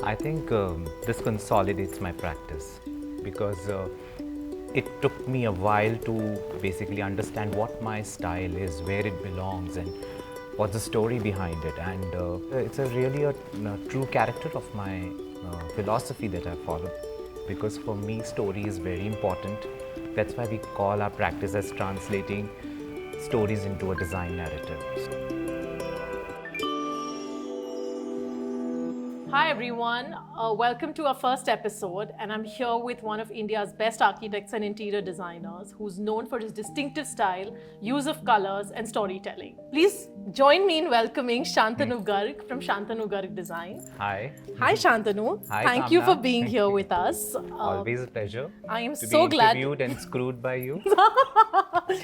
I think this consolidates my practice because it took me a while to basically understand what my style is, where it belongs, and what's the story behind it. And it's a true character of my philosophy that I follow, because for me, story is very important. That's why we call our practice as translating stories into a design narrative. Hi everyone, welcome to our first episode, and I'm here with one of India's best architects and interior designers who's known for his distinctive style, use of colors and storytelling. Please join me in welcoming Shantanu Garg from Shantanu Garg Design. Hi. Hi Shantanu, Hi, thank you for Kamna. being here with us. Always a pleasure I am to so be glad. interviewed and screwed by you.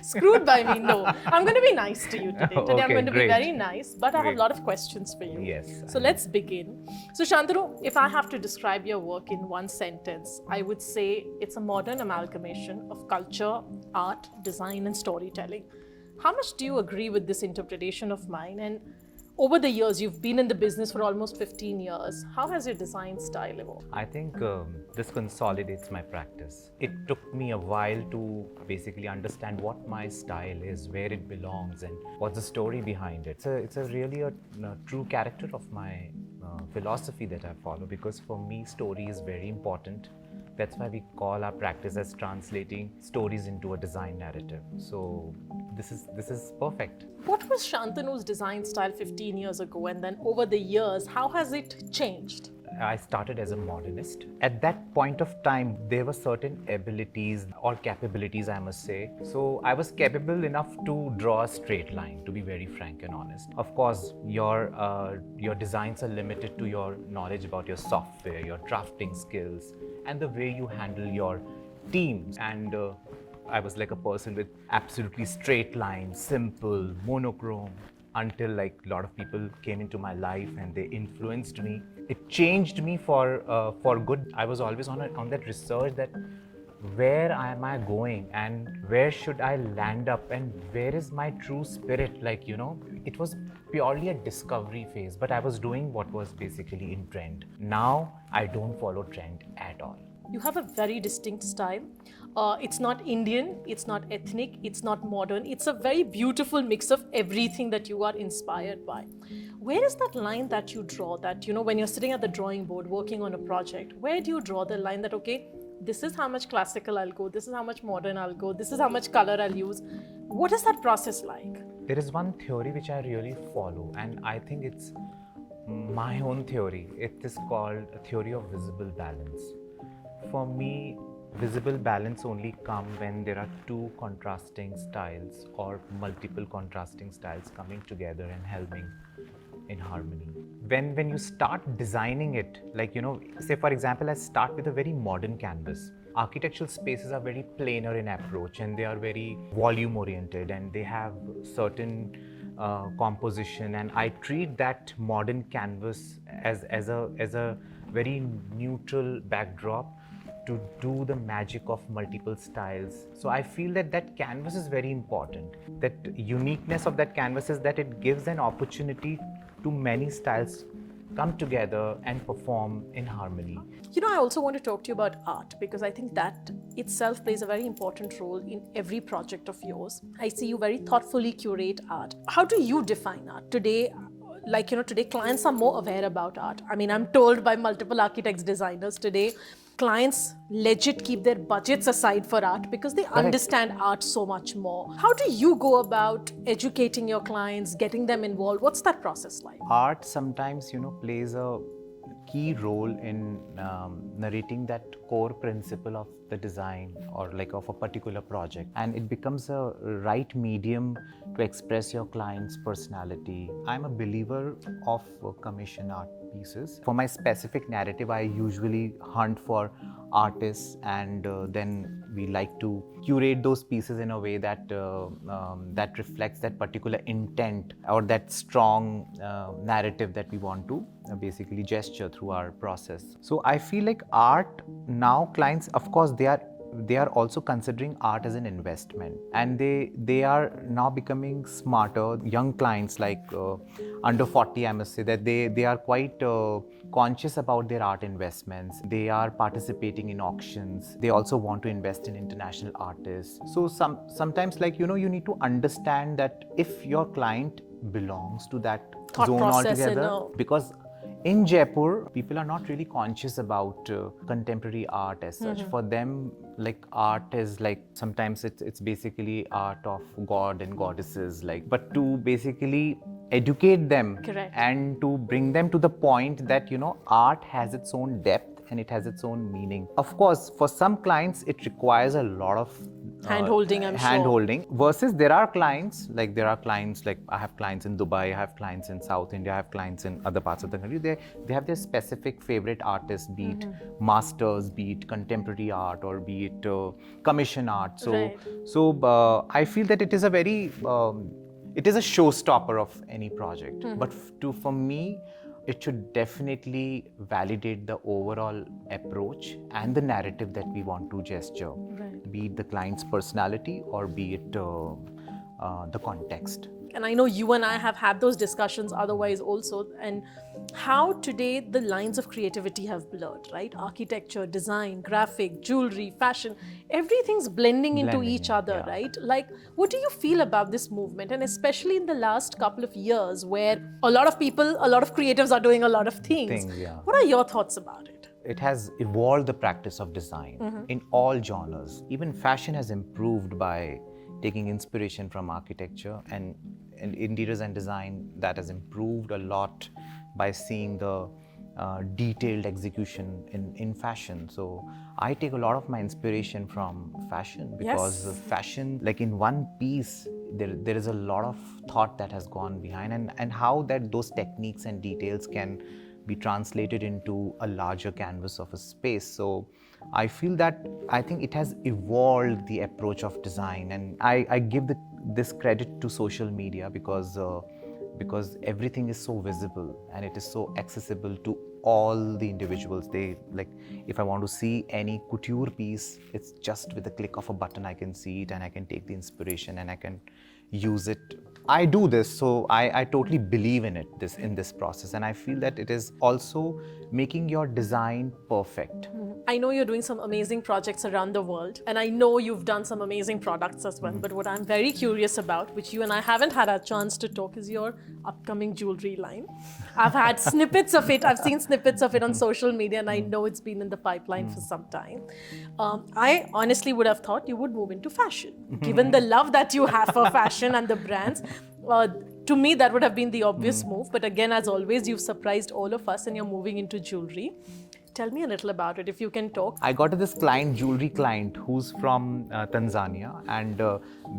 Screwed by me, no. I'm going to be nice to you today. Today I'm Okay, going to be great. very nice, but I have Great. a lot of questions for you. Yes, So I know. let's begin. So Shantanu, if I have to describe your work in one sentence, I would say it's a modern amalgamation of culture, art, design, and storytelling. How much do you agree with this interpretation of mine? And over the years, you've been in the business for almost 15 years. How has your design style evolved? I think this consolidates my practice. It took me a while to basically understand what my style is, where it belongs, and what's the story behind it. It's a true character of my philosophy that I follow, because for me, story is very important. That's why we call our practice as translating stories into a design narrative. So this is perfect. What was Shantanu's design style 15 years ago, and then over the years, how has it changed? I started as a modernist. At that point of time, there were certain abilities or capabilities, I must say. So I was capable enough to draw a straight line, to be very frank and honest. Of course, your designs are limited to your knowledge about your software, your drafting skills, and the way you handle your teams. And I was like a person with absolutely straight lines, simple, monochrome, until like a lot of people came into my life and they influenced me. It changed me for good. I was always on that research that where am I going and where should I land up and where is my true spirit? Like, it was purely a discovery phase, but I was doing what was basically in trend. Now I don't follow trend at all. You have a very distinct style. It's not Indian, it's not ethnic, it's not modern. It's a very beautiful mix of everything that you are inspired by. Where is that line that you draw that, when you're sitting at the drawing board working on a project, where do you draw the line that, okay, this is how much classical I'll go, this is how much modern I'll go, this is how much color I'll use? What is that process like? There is one theory which I really follow, and I think it's my own theory. It is called a theory of visible balance. For me, visible balance only comes when there are two contrasting styles or multiple contrasting styles coming together and helping in harmony. When you start designing it, like, say for example, I start with a very modern canvas. Architectural spaces are very planar in approach and they are very volume oriented and they have certain composition, and I treat that modern canvas as a very neutral backdrop to do the magic of multiple styles. So I feel that canvas is very important. That uniqueness of that canvas is that it gives an opportunity to many styles come together and perform in harmony. I also want to talk to you about art, because I think that itself plays a very important role in every project of yours. I see you very thoughtfully curate art. How do you define art? Today, today clients are more aware about art. I mean, I'm told by multiple architects, designers today, clients legit keep their budgets aside for art because they understand art so much more. How do you go about educating your clients, getting them involved? What's that process like? Art sometimes, plays a key role in narrating that core principle of the design or like of a particular project, and it becomes a right medium to express your client's personality. I'm a believer of commission art pieces. For my specific narrative, I usually hunt for artists, and then we like to curate those pieces in a way that that reflects that particular intent or that strong narrative that we want to basically gesture through our process. So I feel like art now, clients, of course, they are they are also considering art as an investment, and they are now becoming smarter. Young clients like under 40, I must say that they are quite conscious about their art investments. They are participating in auctions. They also want to invest in international artists. So sometimes, like, you need to understand that if your client belongs to that Thought zone process altogether, because in Jaipur, people are not really conscious about contemporary art as such. For them, like, art is like, sometimes it's basically art of god and goddesses, like, but to basically educate them Correct. and to bring them to the point that art has its own depth and it has its own meaning. Of course, for some clients it requires a lot of Hand-holding, I'm sure. hand-holding, versus there are clients like I have clients in Dubai, I have clients in South India, I have clients in other parts of the country. They have their specific favorite artists, be it masters, be it contemporary art, or be it commission art. So Right. I feel that it is a very it is a showstopper of any project. But for me, it should definitely validate the overall approach and the narrative that we want to gesture, Right. be it the client's personality or be it the context. And I know you and I have had those discussions otherwise also, and how today the lines of creativity have blurred, right? Architecture, design, graphic, jewelry, fashion, everything's blending into Blending each in, other, yeah. right? Like, what do you feel about this movement? And especially in the last couple of years, where a lot of people, a lot of creatives are doing a lot of things. Yeah. What are your thoughts about it? It has evolved the practice of design in all genres. Even fashion has improved by taking inspiration from architecture, and interiors and design, that has improved a lot by seeing the detailed execution in fashion. So I take a lot of my inspiration from fashion, because Yes. fashion, like, in one piece, there is a lot of thought that has gone behind, and how that those techniques and details can be translated into a larger canvas of a space. So I feel that, I think it has evolved the approach of design, and I give this credit to social media, because everything is so visible and it is so accessible to all the individuals. They, like, if I want to see any couture piece, it's just with the click of a button I can see it, and I can take the inspiration and I can use it. I do this, so I totally believe in it, in this process, and I feel that it is also making your design perfect. I know you're doing some amazing projects around the world, and I know you've done some amazing products as well. But what I'm very curious about, which you and I haven't had a chance to talk, is your upcoming jewelry line. I've had snippets of it. I've seen snippets of it on social media, and I know it's been in the pipeline for some time. I honestly would have thought you would move into fashion, given the love that you have for fashion and the brands. To me, that would have been the obvious move. But again, as always, you've surprised all of us, and you're moving into jewelry. Tell me a little about it, if you can talk. I got this client, jewelry client, who's from Tanzania, and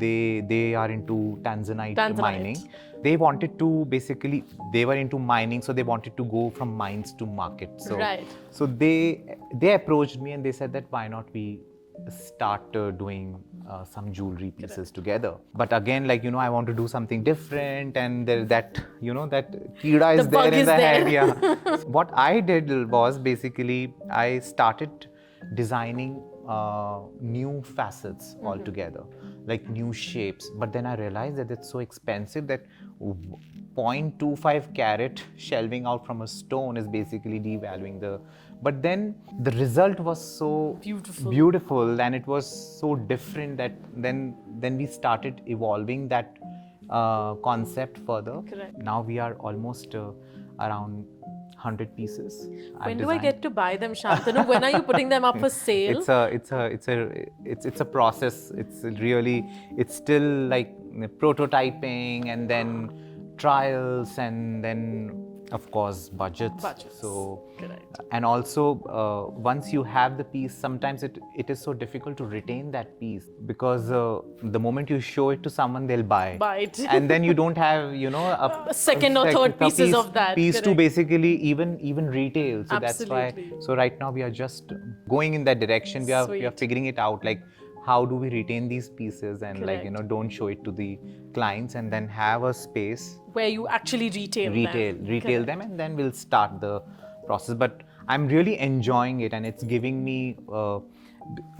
they are into Tanzanite mining. They wanted to basically, they were into mining, so they wanted to go from mines to market. So, Right. So they approached me and they said that why not we start doing some jewelry pieces together. But again, like, I want to do something different, and there, that that Kida is there in the head. Yeah. What I did was, basically, I started designing new facets altogether, like new shapes. But then I realized that it's so expensive that 0.25 carat shelving out from a stone is basically devaluing the. But then the result was so beautiful, and it was so different that then we started evolving that concept further. Correct. Now we are almost around 100 pieces. When do I get to buy them, Shantanu? When are you putting them up for sale? It's a process. It's still like prototyping, and then trials, and then, of course, budgets. So, correct. And also, once you have the piece, sometimes it is so difficult to retain that piece, because the moment you show it to someone, they'll buy it. and then you don't have a second or third pieces of that piece to basically even retail. So that's why. Absolutely. So right now we are just going in that direction. We are figuring it out, like, how do we retain these pieces, and Correct. like, don't show it to the clients, and then have a space where you actually retail them, and then we'll start the process, but I'm really enjoying it, and it's giving me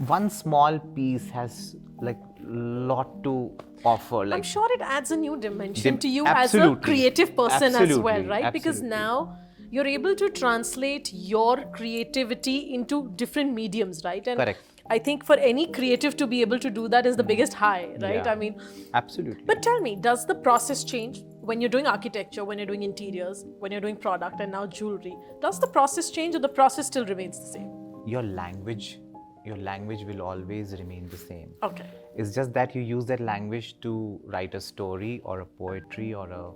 one small piece has like lot to offer. Like I'm sure it adds a new dimension to you as a absolutely. creative person as well, Absolutely. right? Because Absolutely. now you're able to translate your creativity into different mediums, right? And Correct. I think for any creative to be able to do that is the biggest high, right? Yeah. I mean, Absolutely. but tell me, does the process change when you're doing architecture, when you're doing interiors, when you're doing product, and now jewelry? Does the process change, or the process still remains the same? your language will always remain the same. Okay. It's just that you use that language to write a story or a poetry or a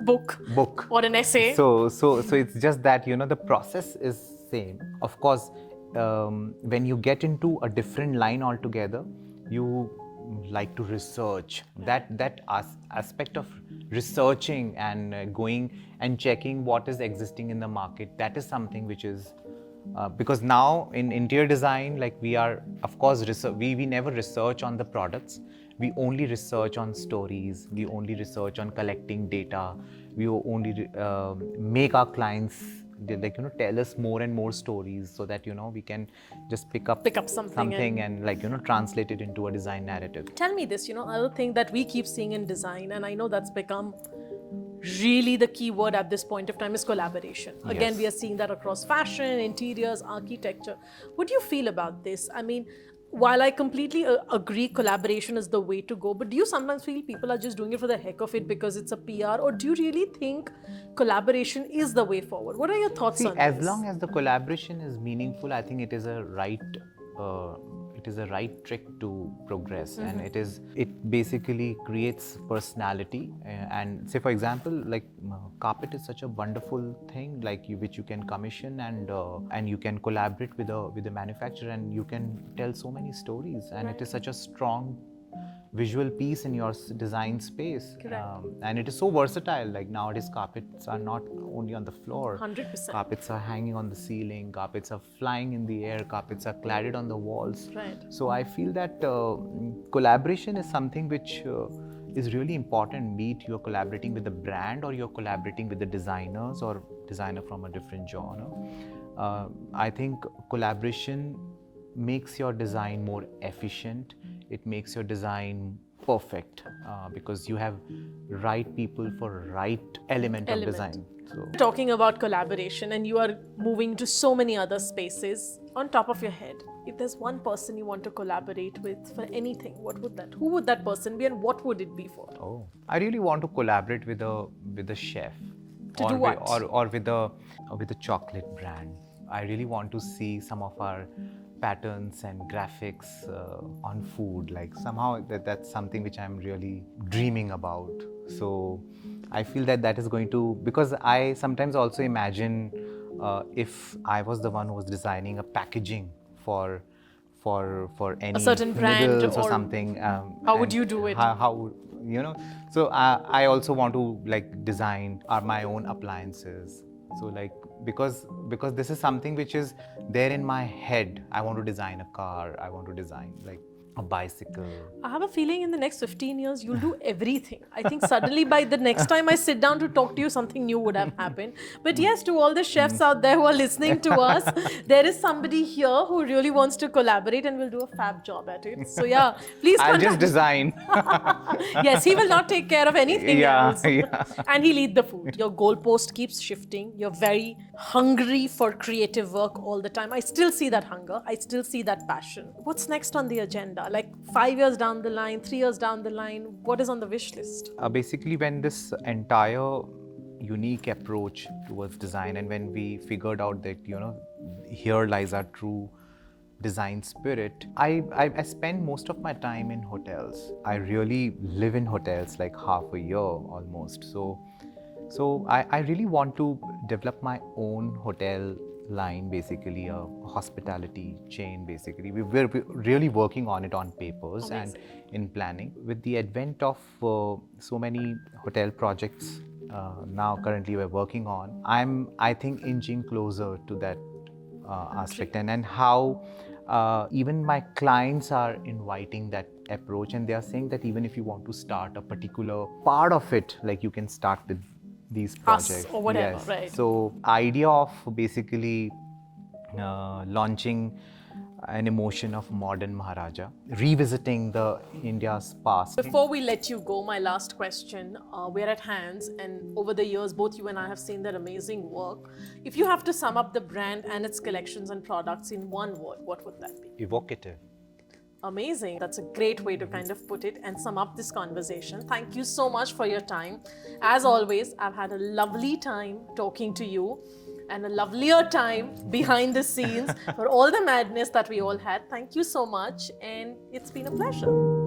book or an essay. So it's just that the process is same. Of course, when you get into a different line altogether, you like to research. That aspect of researching and going and checking what is existing in the market, that is something which is because now in interior design, like we are, of course, we never research on the products. We only research on stories. We only research on collecting data. We only make our clients tell us more and more stories, so that we can just pick up something and translate it into a design narrative. Tell me this, other thing that we keep seeing in design, and I know that's become really the key word at this point of time, is collaboration. Again, Yes. we are seeing that across fashion, interiors, architecture. What do you feel about this? I mean, while I completely agree collaboration is the way to go, but do you sometimes feel people are just doing it for the heck of it because it's a PR, or do you really think collaboration is the way forward? What are your thoughts See, on as this? long as the collaboration is meaningful, I think it is a right trick to progress, and it basically creates personality. And say, for example, like carpet is such a wonderful thing, like which you can commission, and you can collaborate with the manufacturer, and you can tell so many stories, and it is such a strong visual piece in your design space. And it is so versatile. Like nowadays, carpets are not only on the floor. 100%. Carpets are hanging on the ceiling. Carpets are flying in the air. Carpets are cladded on the walls. Right. So I feel that collaboration is something which is really important. Be it you're collaborating with the brand, or you're collaborating with the designers, or designer from a different genre. I think collaboration makes your design more efficient. It makes your design perfect because you have right people for right element of design. So Talking about collaboration, and you are moving to so many other spaces, on top of your head, if there's one person you want to collaborate with for anything, who would that person be, and what would it be for? I really want to collaborate with a chef, To do what? or with a chocolate brand. I really want to see some of our patterns and graphics on food. Like somehow that's something which I'm really dreaming about. So I feel that is going to, because I sometimes also imagine if I was the one who was designing a packaging for any certain brand noodles or or something. how would you do it? How So I also want to like design my own appliances. So like because this is something which is there in my head. I want to design a car. I want to design like a bicycle. I have a feeling in the next 15 years, you'll do everything. I think suddenly by the next time I sit down to talk to you, something new would have happened. But yes, to all the chefs out there who are listening to us, there is somebody here who really wants to collaborate and will do a fab job at it. So yeah, please I'll contact just design. Yes, he will not take care of anything else. Yeah. And he'll eat the food. Your goalpost keeps shifting. You're very hungry for creative work all the time. I still see that hunger. I still see that passion. What's next on the agenda? Like 5 years down the line, 3 years down the line, what is on the wish list? Basically, when this entire unique approach towards design, and when we figured out that here lies our true design spirit, I spend most of my time in hotels. I really live in hotels like half a year almost. So I really want to develop my own hotel line, basically a hospitality chain. Basically, we're really working on it on papers. Amazing. And in planning. With the advent of so many hotel projects now currently we're working on, I think inching closer to that aspect, and how even my clients are inviting that approach, and they are saying that even if you want to start a particular part of it, like you can start with these Us projects. or whatever, Yes. right. So idea of basically launching an emotion of modern Maharaja, revisiting the India's past. Before we let you go, my last question. We're at Hands, and over the years, both you and I have seen their amazing work. If you have to sum up the brand and its collections and products in one word, what would that be? Evocative. Amazing. That's a great way to kind of put it and sum up this conversation. Thank you so much for your time. As always, I've had a lovely time talking to you and a lovelier time behind the scenes for all the madness that we all had. Thank you so much, and it's been a pleasure.